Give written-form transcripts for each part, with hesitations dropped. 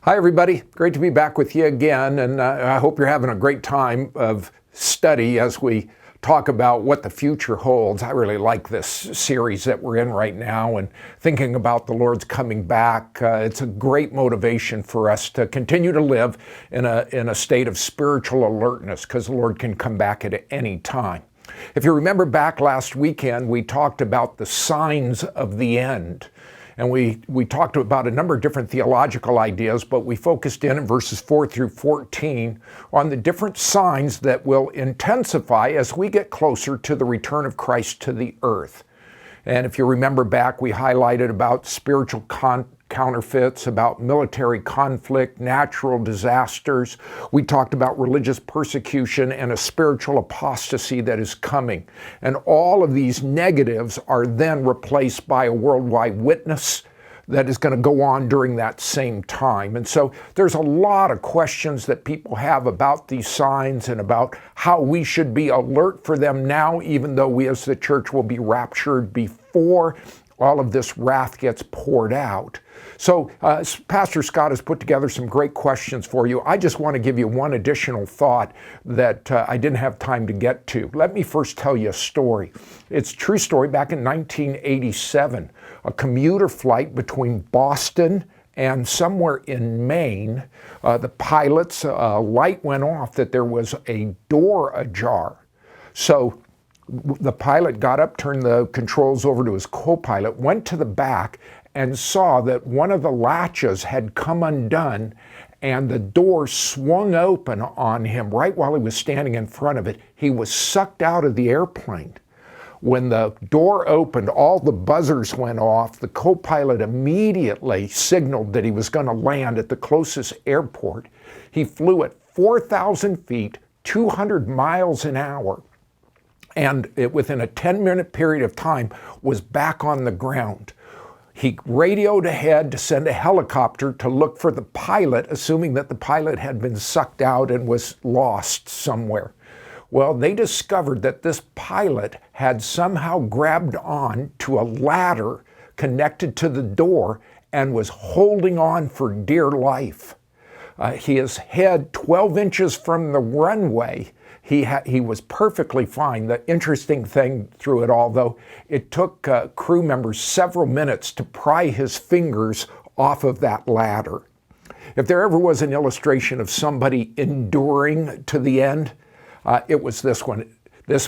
Hi everybody, great to be back with you again, and I hope you're having a great time of study as we talk about what the future holds. I really like this series that we're in right now and thinking about the Lord's coming back. It's a great motivation for us to continue to live in a state of spiritual alertness because the Lord can come back at any time. If you remember back last weekend, we talked about the signs of the end. And we talked about a number of different theological ideas, but we focused in verses 4 through 14 on the different signs that will intensify as we get closer to the return of Christ to the earth. And if you remember back, we highlighted about spiritual counterfeits, about military conflict, natural disasters. We talked about religious persecution and a spiritual apostasy that is coming. And all of these negatives are then replaced by a worldwide witness that is going to go on during that same time. And so there's a lot of questions that people have about these signs and about how we should be alert for them now, even though we as the church will be raptured before all of this wrath gets poured out. So Pastor Scott has put together some great questions for you. I just want to give you one additional thought that I didn't have time to get to. Let me first tell you a story. It's a true story. Back in 1987, a commuter flight between Boston and somewhere in Maine, the pilot's light went off that there was a door ajar. So the pilot got up, turned the controls over to his co-pilot, went to the back, and saw that one of the latches had come undone and the door swung open on him right while he was standing in front of it. He was sucked out of the airplane. When the door opened, all the buzzers went off. The co-pilot immediately signaled that he was going to land at the closest airport. He flew at 4,000 feet, 200 miles an hour, and within a 10-minute period of time was back on the ground. He radioed ahead to send a helicopter to look for the pilot, assuming that the pilot had been sucked out and was lost somewhere. Well, they discovered that this pilot had somehow grabbed on to a ladder connected to the door and was holding on for dear life. His head 12 inches from the runway, he was perfectly fine. The interesting thing through it all, though, it took crew members several minutes to pry his fingers off of that ladder. If there ever was an illustration of somebody enduring to the end, it was this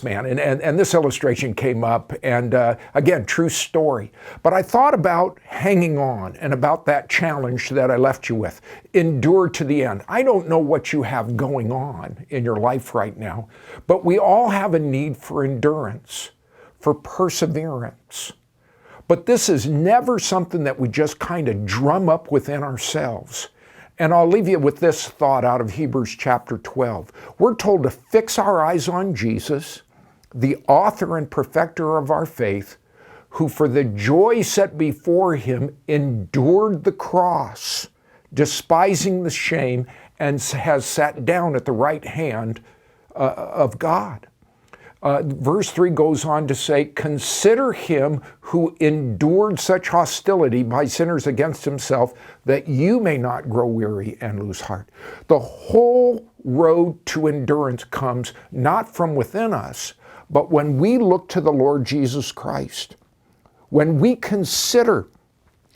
man. And this illustration came up, and again, true story. But I thought about hanging on and about that challenge that I left you with. Endure to the end. I don't know what you have going on in your life right now, but we all have a need for endurance, for perseverance. But this is never something that we just kind of drum up within ourselves. And I'll leave you with this thought out of Hebrews chapter 12. We're told to fix our eyes on Jesus, the author and perfecter of our faith, who for the joy set before him endured the cross, despising the shame, and has sat down at the right hand of God. Verse 3 goes on to say, consider him who endured such hostility by sinners against himself, that you may not grow weary and lose heart. The whole road to endurance comes not from within us, but when we look to the Lord Jesus Christ. When we consider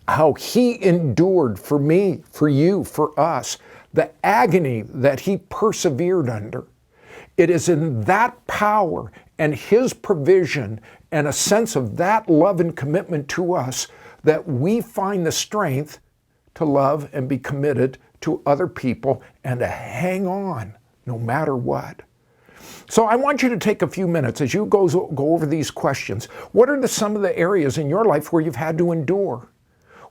how he endured for me, for you, for us, the agony that he persevered under. It is in that power and his provision and a sense of that love and commitment to us that we find the strength to love and be committed to other people and to hang on no matter what. So I want you to take a few minutes as you go over these questions. What are some of the areas in your life where you've had to endure?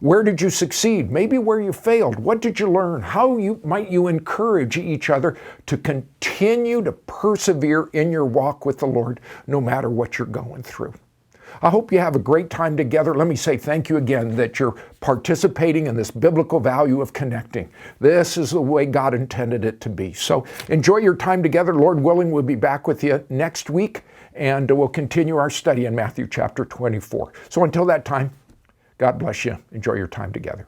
Where did you succeed? Maybe where you failed. What did you learn? How might you encourage each other to continue to persevere in your walk with the Lord no matter what you're going through? I hope you have a great time together. Let me say thank you again that you're participating in this biblical value of connecting. This is the way God intended it to be. So enjoy your time together. Lord willing, we'll be back with you next week, and we'll continue our study in Matthew chapter 24. So until that time, God bless you. Enjoy your time together.